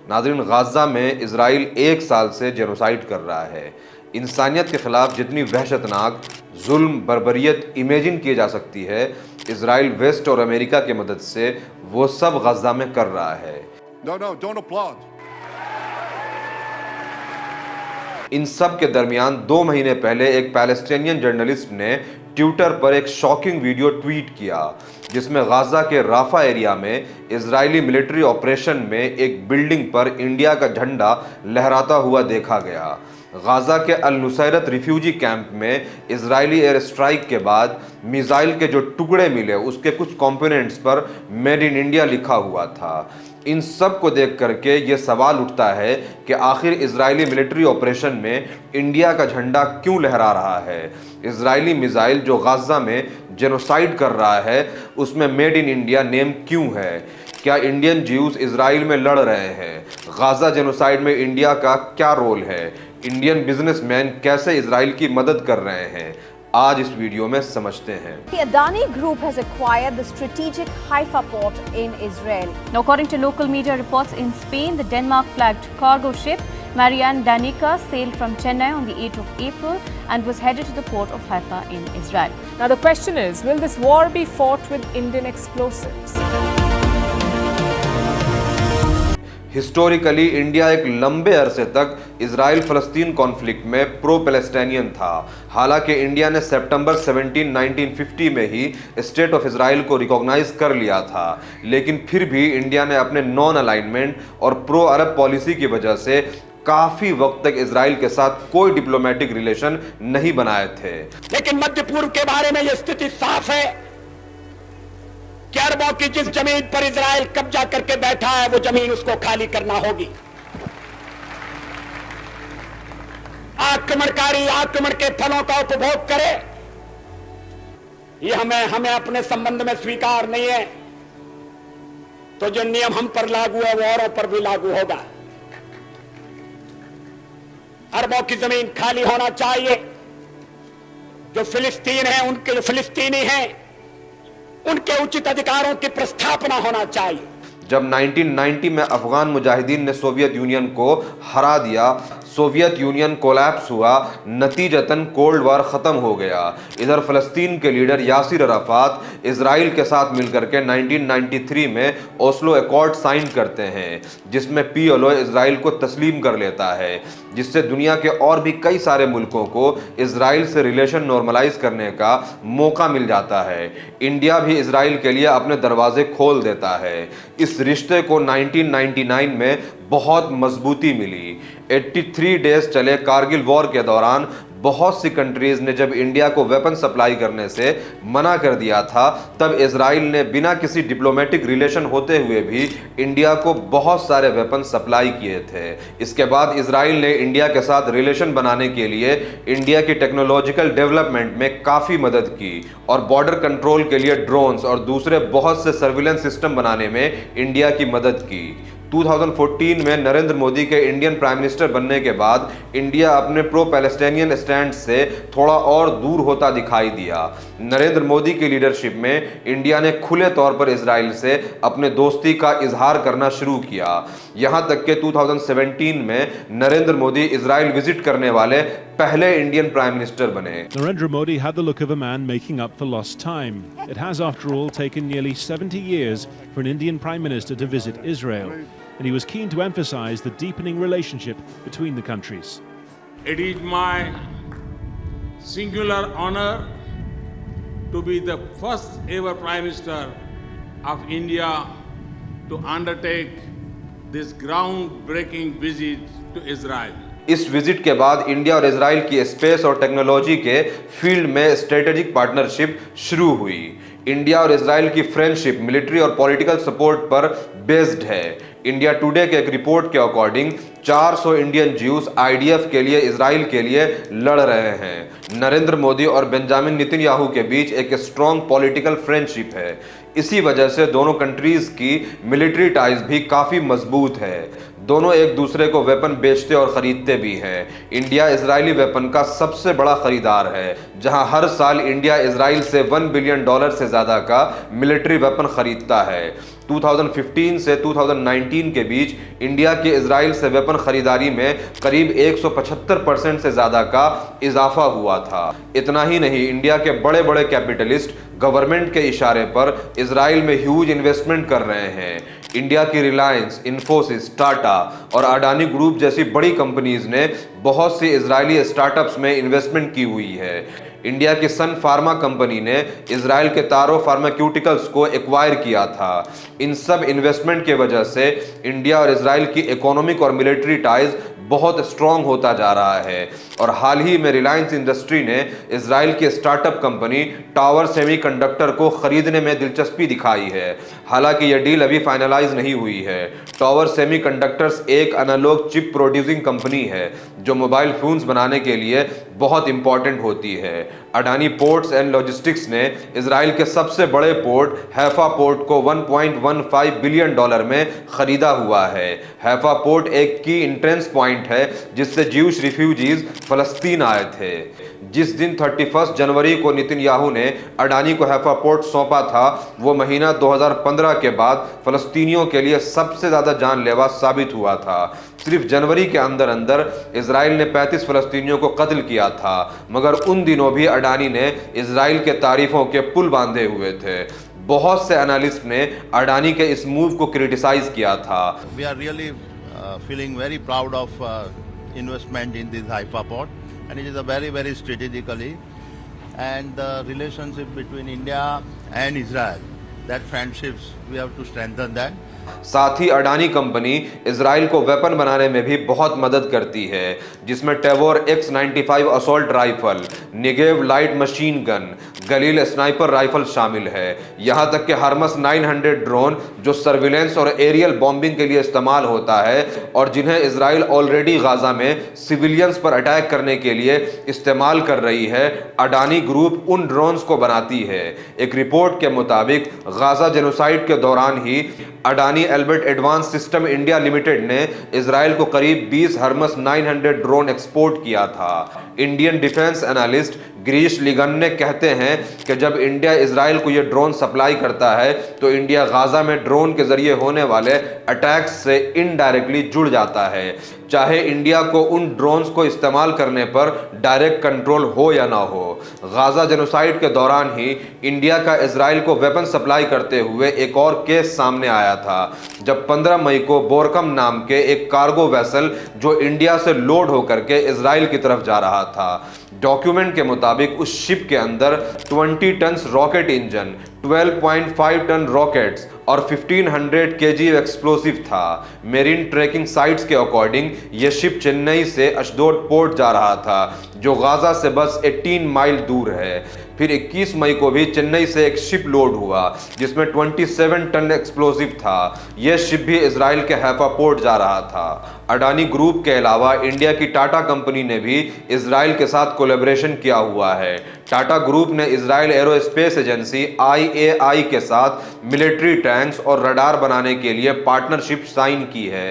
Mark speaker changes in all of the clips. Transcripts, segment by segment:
Speaker 1: नाज़रीन, गाज़ा में इजराइल 1 साल से जेनोसाइड कर रहा है। इंसानियत के ख़िलाफ़ जितनी वहशतनाक जुल्म बर्बरियत इमेजिन की जा सकती है, इजराइल वेस्ट और अमेरिका की मदद से वो सब गाज़ा में कर रहा है।
Speaker 2: don't applaud.
Speaker 1: इन सब के दरमियान 2 महीने पहले एक पैलेस्टीनियन जर्नलिस्ट ने ट्विटर पर एक शॉकिंग वीडियो ट्वीट किया, जिसमें गाज़ा के राफा एरिया में इजरायली मिलिट्री ऑपरेशन में एक बिल्डिंग पर इंडिया का झंडा लहराता हुआ देखा गया। गाज़ा के अल नुसैरत रिफ्यूजी कैंप में इजरायली एयर स्ट्राइक के बाद मिसाइल के जो टुकड़े मिले, उसके कुछ कंपोनेंट्स पर मेड इन इंडिया लिखा हुआ था। इन सब को देख करके ये सवाल उठता है कि आखिर इजरायली मिलिट्री ऑपरेशन में इंडिया का झंडा क्यों लहरा रहा है। इजरायली मिसाइल जो गाज़ा में जेनोसाइड कर रहा है, उसमें मेड इन इंडिया नेम क्यों है? क्या इंडियन ज्यूज इजराइल में लड़ रहे हैं? गाज़ा जेनोसाइड में इंडिया का क्या रोल है? इंडियन बिजनेसमैन कैसे इजराइल की मदद कर रहे हैं? आज इस वीडियो में समझते हैं।
Speaker 3: The Adani Group has acquired the strategic Haifa port in Israel.
Speaker 4: Now, according to local media reports in Spain, the Denmark-flagged cargo ship Marianne Danica sailed from Chennai on the 8th of April and was headed to the port of Haifa in Israel.
Speaker 5: Now, the question is, will this war be fought with Indian explosives?
Speaker 1: Historically India एक लंबे अरसे तक Israel फ़लस्तीन conflict में pro Palestinian था। हालांकि India ने सितंबर 17, 1950 में ही state of Israel को रिकॉग्नाइज कर लिया था, लेकिन फिर भी इंडिया ने अपने नॉन अलाइनमेंट और प्रो अरब पॉलिसी की वजह से काफी वक्त तक इजराइल के साथ कोई डिप्लोमेटिक रिलेशन नहीं बनाए थे।
Speaker 6: लेकिन मध्य पूर्व के बारे में यह स्थिति साफ है कि अरबों की जिस जमीन पर इजराइल कब्जा करके बैठा है, वो जमीन उसको खाली करना होगी। आक्रमणकारी आक्रमण के फलों का उपभोग करे, ये हमें अपने संबंध में स्वीकार नहीं है। तो जो नियम हम पर लागू है, वो औरों पर भी लागू होगा। अरबों की जमीन खाली होना चाहिए। जो फिलिस्तीन है, उनके जो फिलिस्तीनी हैं, उनके उचित अधिकारों की प्रस्थापना होना चाहिए।
Speaker 1: जब 1990 में अफगान मुजाहिदीन ने सोवियत यूनियन को हरा दिया, सोवियत यूनियन कोलैप्स हुआ, नतीजतन कोल्ड वार ख़त्म हो गया। इधर फ़लस्तीन के लीडर यासिर अराफात इजराइल के साथ मिलकर के 1993 में ओस्लो एकॉर्ड साइन करते हैं, जिसमें PLO इजराइल को तस्लीम कर लेता है, जिससे दुनिया के और भी कई सारे मुल्कों को इजराइल से रिलेशन नॉर्मलाइज करने का मौका मिल जाता है। इंडिया भी इजराइल के लिए अपने दरवाजे खोल देता है। इस रिश्ते को 1999 में बहुत मजबूती मिली। 83 डेज चले कारगिल वॉर के दौरान बहुत सी कंट्रीज ने जब इंडिया को वेपन सप्लाई करने से मना कर दिया था, तब इजराइल ने बिना किसी डिप्लोमेटिक रिलेशन होते हुए भी इंडिया को बहुत सारे वेपन सप्लाई किए थे। इसके बाद इजराइल ने इंडिया के साथ रिलेशन बनाने के लिए इंडिया की टेक्नोलॉजिकल डेवलपमेंट में काफ़ी मदद की और बॉर्डर कंट्रोल के लिए ड्रोन्स और दूसरे बहुत से सर्विलेंस सिस्टम बनाने में इंडिया की मदद की। 2014 में नरेंद्र मोदी के इंडियन प्राइम मिनिस्टर बनने के बाद इंडिया अपने प्रो पैलेस्टाइनियन स्टैंड से थोड़ा और दूर होता दिखाई दिया। नरेंद्र मोदी की लीडरशिप में इंडिया ने खुले तौर पर इजराइल से अपने दोस्ती का इजहार करना शुरू किया। यहां तक कि 2017 में नरेंद्र मोदी इजराइल विजिट करने वाले पहले इंडियन प्राइम मिनिस्टर बने।
Speaker 7: Narendra Modi had the look of a man making up for lost time. It has, after all, taken nearly 70 years for an Indian Prime Minister to visit Israel, and he was keen to emphasize the deepening relationship between the countries.
Speaker 8: It is my singular honor to be the first ever Prime Minister of India to undertake this groundbreaking visit to Israel.
Speaker 1: इस visit के बाद India और Israel की space और technology के field में strategic partnership शुरू हुई। इंडिया और इजराइल की फ्रेंडशिप मिलिट्री और पॉलिटिकल सपोर्ट पर बेस्ड है। इंडिया टुडे के एक रिपोर्ट के अकॉर्डिंग 400 इंडियन ज्यूज IDF के लिए इजराइल के लिए लड़ रहे हैं। नरेंद्र मोदी और बेंजामिन नेतन्याहू के बीच एक स्ट्रॉन्ग पॉलिटिकल फ्रेंडशिप है। इसी वजह से दोनों कंट्रीज की मिलिट्री टाइज भी काफ़ी मजबूत है। दोनों एक दूसरे को वेपन बेचते और ख़रीदते भी हैं। इंडिया इजरायली वेपन का सबसे बड़ा ख़रीदार है, जहां हर साल इंडिया इजराइल से $1 बिलियन से ज़्यादा का मिलिट्री वेपन ख़रीदता है। 2015 से 2019 के बीच इंडिया की इजराइल से वेपन खरीदारी में करीब 175% से ज़्यादा का इजाफा हुआ था। इतना ही नहीं, इंडिया के बड़े बड़े कैपिटलिस्ट गवर्नमेंट के इशारे पर इजराइल में ह्यूज इन्वेस्टमेंट कर रहे हैं। इंडिया की रिलायंस, इन्फोसिस, टाटा और अडानी ग्रुप जैसी बड़ी कंपनीज ने बहुत सी इजरायली स्टार्टअप्स में इन्वेस्टमेंट की हुई है। इंडिया की सन फार्मा कंपनी ने इजराइल के तारो फार्माक्यूटिकल्स को एक्वायर किया था। इन सब इन्वेस्टमेंट के वजह से इंडिया और इजराइल की इकोनॉमिक और मिलिट्री टाइज बहुत स्ट्रॉन्ग होता जा रहा है। और हाल ही में रिलायंस इंडस्ट्री ने इजराइल की स्टार्टअप कंपनी टावर सेमीकंडक्टर को खरीदने में दिलचस्पी दिखाई है। हालांकि यह डील अभी फाइनलाइज नहीं हुई है। टावर सेमीकंडक्टर्स एक एनालॉग चिप प्रोड्यूसिंग कंपनी है जो मोबाइल फोन्स बनाने के लिए बहुत इंपॉर्टेंट होती है। अडानी पोर्ट्स एंड लॉजिस्टिक्स ने इजराइल के सबसे बड़े पोर्ट हैफा पोर्ट को $1.15 बिलियन में खरीदा हुआ है। हैफा पोर्ट एक की एंट्रेंस पॉइंट है जिससे ज्यूश रिफ्यूजीज फलस्तीन आए थे। जिस दिन 31 जनवरी को नेतन्याहू ने अडानी को हैफा पोर्ट सौंपा था, वो महीना 2015 के बाद फलस्तीनियों के लिए सबसे ज़्यादा जानलेवा साबित हुआ था। सिर्फ जनवरी के अंदर अंदर इजराइल ने 35 फलस्तीनियों को कत्ल किया था, मगर उन दिनों भी अडानी ने इजराइल के तारीफों के पुल बांधे हुए थे। बहुत से एनालिस्ट ने अडानी के इस मूव को क्रिटिसाइज किया था।
Speaker 9: We are really feeling very proud of investment in this Haifa port, and it is a very strategically, and the relationship between India and Israel, that friendships we have to strengthen that.
Speaker 1: साथ ही Adani company Israel को weapon बनाने में भी बहुत मदद करती है, जिसमें Tavor X-95 assault rifle, Negev light machine gun, Galil sniper rifle शामिल है। यहां तक कि हरमस 900 ड्रोन जो सर्विलेंस और एरियल बॉम्बिंग के लिए इस्तेमाल होता है और जिन्हें इजराइल ऑलरेडी गाजा में सिविलियंस पर अटैक करने के लिए इस्तेमाल कर रही है, अडानी ग्रुप उन ड्रोन्स को बनाती है। एक रिपोर्ट के मुताबिक गाजा जेनोसाइड के दौरान ही Adani Elbit advanced systems India limited ने इजराइल को करीब 20 हरमस 900 ड्रोन एक्सपोर्ट किया था। Indian defence analyst Girish Linganna कहते हैं कि जब इंडिया इजराइल को ये ड्रोन सप्लाई करता है तो इंडिया गाजा में ड्रोन के जरिए होने वाले अटैक्स से इनडायरेक्टली जुड़ जाता है, चाहे इंडिया को उन ड्रोन्स को इस्तेमाल करने पर डायरेक्ट कंट्रोल हो या ना हो। गाजा जेनोसाइड के दौरान ही इंडिया का इजराइल को वेपन सप्लाई करते हुए एक और केस सामने आया था, जब 15 मई को बोरकम नाम के एक कार्गो वेसल जो इंडिया से लोड होकर के इजराइल की तरफ जा रहा था। डॉक्यूमेंट के मुताबिक उस शिप के अंदर 20 ton rocket engine, 12.5 ton rockets और 1500 kg एक्सप्लोसिव था। मेरीन ट्रैकिंग साइट्स के अकॉर्डिंग यह शिप चेन्नई से अशदोद पोर्ट जा रहा था, जो गाजा से बस 18 माइल दूर है। फिर 21 मई को भी चेन्नई से एक शिप लोड हुआ जिसमें 27 टन एक्सप्लोसिव था। यह शिप भी इजराइल के हैफा पोर्ट जा रहा था। अडानी ग्रुप के अलावा इंडिया की टाटा कंपनी ने भी इजराइल के साथ कोलैबोरेशन किया हुआ है। टाटा ग्रुप ने इजराइल एरोस्पेस एजेंसी IAI के साथ मिलिट्री टैंक्स और रडार बनाने के लिए पार्टनरशिप साइन की है।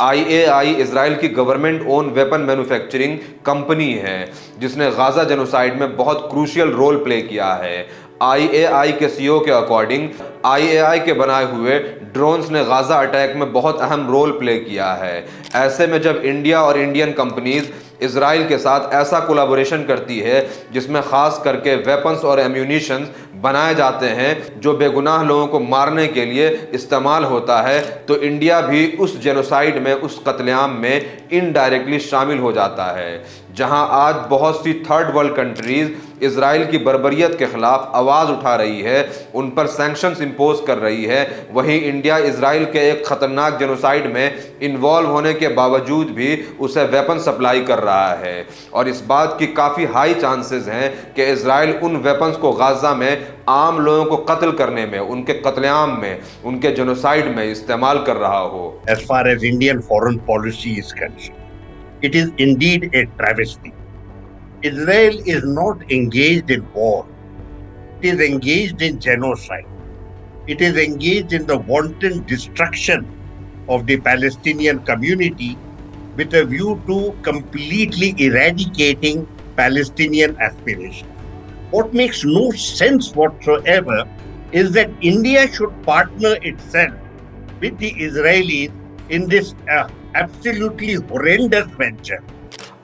Speaker 1: IAI इजराइल की government own weapon manufacturing company है, जिसने गाजा जेनोसाइड में बहुत क्रूशियल रोल प्ले किया है। IAI के CEO के अकॉर्डिंग IAI के बनाए हुए ड्रोन्स ने गाजा अटैक में बहुत अहम रोल प्ले किया है। ऐसे में जब इंडिया और इंडियन कंपनीज इजराइल के साथ ऐसा कोलैबोरेशन करती है जिसमें खास करके वेपन्स और एम्यूनिशंस बनाए जाते हैं जो बेगुनाह लोगों को मारने के लिए इस्तेमाल होता है, तो इंडिया भी उस जेनोसाइड में, उस कत्लेआम में इनडायरेक्टली शामिल हो जाता है। जहां आज बहुत सी थर्ड वर्ल्ड कंट्रीज इजराइल की बर्बरियत के खिलाफ आवाज़ उठा रही है, उन पर सैंक्शंस इम्पोज कर रही है, वहीं इंडिया इजराइल के एक खतरनाक जेनोसाइड में इन्वॉल्व होने के बावजूद भी उसे वेपन सप्लाई कर रहा है। और इस बात की काफ़ी हाई चांसेस हैं कि इजराइल उन वेपन्स को गाजा में आम लोगों को कत्ल करने में, उनके कत्लेआम में, उनके जेनोसाइड में इस्तेमाल कर रहा हो।
Speaker 10: As far as Indian foreign policy is concerned, it is indeed a travesty. Israel is not engaged in war. It is engaged in genocide. it is engaged in the wanton destruction of the Palestinian community with a view to completely eradicating Palestinian aspirations. What makes no sense whatsoever is that India should partner itself with the Israelis in this absolutely horrendous venture.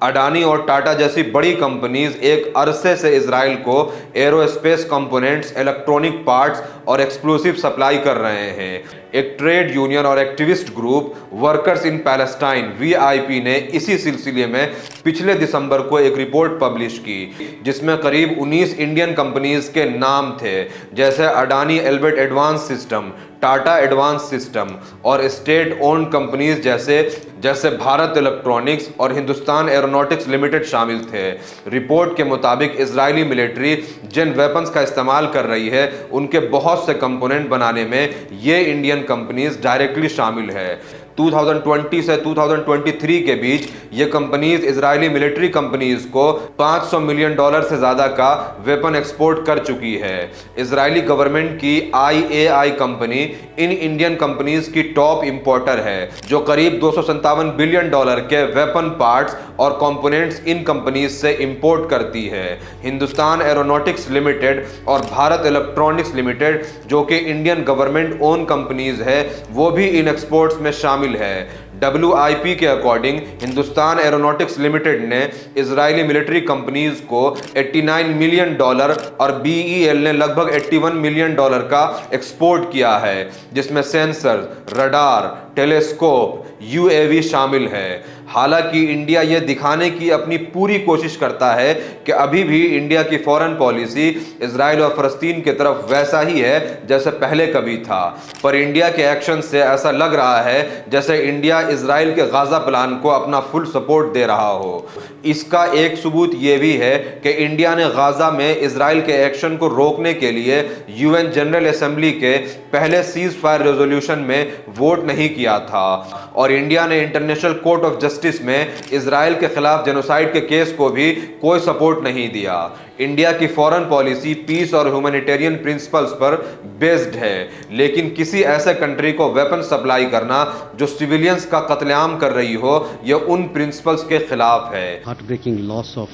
Speaker 1: Adani और टाटा जैसी बड़ी companies एक अरसे से Israel को aerospace components, electronic parts और explosive supply कर रहे हैं। एक ट्रेड यूनियन और activist group workers in Palestine (VIP) ने इसी सिलसिले में पिछले दिसंबर को एक रिपोर्ट पब्लिश की, जिसमें करीब 19 इंडियन कंपनीज के नाम थे, जैसे Adani Elbit advanced system, Tata advance system और स्टेट ओन्ड कंपनीज जैसे भारत इलेक्ट्रॉनिक्स और हिंदुस्तान एरोनॉटिक्स लिमिटेड शामिल थे। रिपोर्ट के मुताबिक इजरायली मिलिट्री जिन वेपन्स का इस्तेमाल कर रही है, उनके बहुत से कंपोनेंट बनाने में ये इंडियन कंपनीज डायरेक्टली शामिल है। 2020 से 2023 के बीच ये कंपनीज इजरायली मिलिट्री कंपनीज को $500 मिलियन से ज़्यादा का वेपन एक्सपोर्ट कर चुकी है। इजरायली गवर्नमेंट की IAI company in Indian companies की टॉप इंपोर्टर है, जो करीब $257 बिलियन के वेपन पार्ट्स और कंपोनेंट्स इन कंपनीज से इंपोर्ट करती है। हिंदुस्तान एरोनॉटिक्स लिमिटेड और भारत इलेक्ट्रॉनिक्स लिमिटेड, जो कि इंडियन गवर्नमेंट ओन कंपनीज है, वो भी इन एक्सपोर्ट्स में शामिल है। WIP के अकॉर्डिंग हिंदुस्तान एरोनॉटिक्स लिमिटेड ने इजरायली मिलिट्री कंपनीज को $89 मिलियन और BEL ने लगभग $81 मिलियन का एक्सपोर्ट किया है, जिसमें सेंसर, रडार, टेलीस्कोप, UAV शामिल है। हालांकि इंडिया यह दिखाने की अपनी पूरी कोशिश करता है कि अभी भी इंडिया की फॉरेन पॉलिसी इजराइल और फलस्तीन की तरफ वैसा ही है जैसे पहले कभी था, पर इंडिया के एक्शन से ऐसा लग रहा है जैसे इंडिया इजराइल के गाजा प्लान को अपना फुल सपोर्ट दे रहा हो। इसका एक सबूत यह भी है कि इंडिया ने गाजा में इजराइल के एक्शन को रोकने के लिए UN जनरल असेंबली के पहले सीज फायर रेजोल्यूशन में वोट नहीं किया था, और इंडिया ने इंटरनेशनल कोर्ट ऑफ जस्टिस में इजराइल के खिलाफ जेनोसाइड के केस को भी कोई सपोर्ट नहीं दिया। इंडिया की फॉरेन पॉलिसी पीस और ह्यूमैनिटेरियन प्रिंसिपल्स पर बेस्ड है, लेकिन किसी ऐसे कंट्री को वेपन सप्लाई करना जो सिविलियंस का कत्लेआम कर रही हो, यह उन प्रिंसिपल्स के खिलाफ है।
Speaker 11: Heartbreaking loss of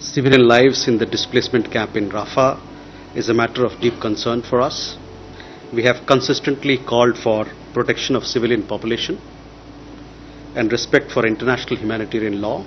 Speaker 11: civilian lives in the displacement camp in Rafah is a matter of deep concern for us. We have consistently called for protection of civilian population and respect for international humanitarian law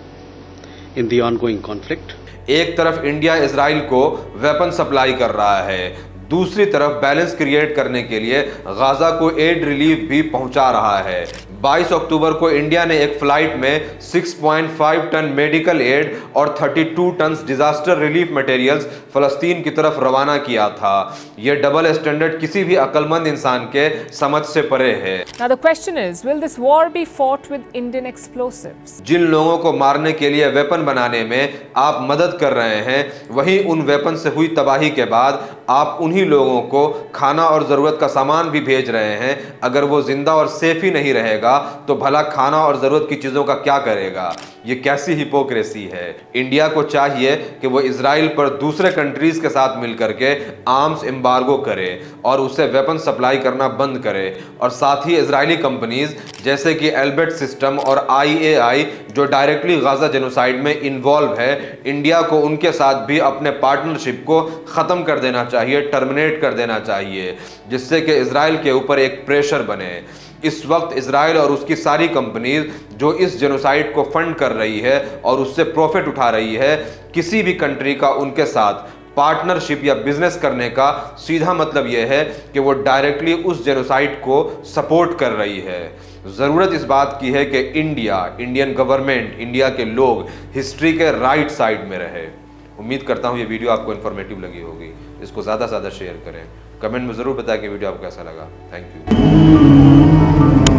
Speaker 11: in the ongoing conflict.
Speaker 1: एक तरफ India Israel को weapon supply कर रहा है, दूसरी तरफ balance create करने के लिए गाजा को एड रिलीफ भी पहुंचा रहा है। 22 अक्टूबर को इंडिया ने एक फ्लाइट में 6.5 टन मेडिकल एड और 32 टन डिजास्टर रिलीफ मटेरियल्स फलस्तीन की तरफ रवाना किया था। यह डबल स्टैंडर्ड किसी भी अक्लमंद इंसान के समझ से परे है।
Speaker 5: Now the question is, will this war be fought with Indian explosives?
Speaker 1: जिन लोगों को मारने के लिए वेपन बनाने में आप मदद कर रहे हैं, वहीं उन वेपन से हुई तबाही के बाद आप उन्हीं लोगों को खाना और ज़रूरत का सामान भी भेज रहे हैं। अगर वो जिंदा और सेफ ही नहीं रहेगा तो भला खाना और ज़रूरत की चीज़ों का क्या करेगा? ये कैसी हिपोक्रेसी है। इंडिया को चाहिए कि वो इजराइल पर दूसरे कंट्रीज़ के साथ मिलकर के आर्म्स एम्बार्गो करे और उसे वेपन सप्लाई करना बंद करे, और साथ ही इजरायली कंपनीज जैसे कि एल्बर्ट सिस्टम और IAI जो डायरेक्टली गाजा जेनोसाइड में इन्वॉल्व है, इंडिया को उनके साथ भी अपने पार्टनरशिप को ख़त्म कर देना चाहिए, टर्मिनेट कर देना चाहिए, जिससे कि इजराइल के ऊपर एक प्रेशर बने। इस वक्त इजराइल और उसकी सारी कंपनीज जो इस जेनोसाइड को फंड कर रही है और उससे प्रॉफिट उठा रही है, किसी भी कंट्री का उनके साथ पार्टनरशिप या बिजनेस करने का सीधा मतलब यह है कि वो डायरेक्टली उस जेनोसाइड को सपोर्ट कर रही है। ज़रूरत इस बात की है कि इंडियन गवर्नमेंट, इंडिया के लोग हिस्ट्री के राइट साइड में रहे। उम्मीद करता हूँ ये वीडियो आपको इन्फॉर्मेटिव लगी होगी। इसको ज़्यादा से ज़्यादा शेयर करें, कमेंट में ज़रूर बताएं कि वीडियो आपको कैसा लगा। Thank you.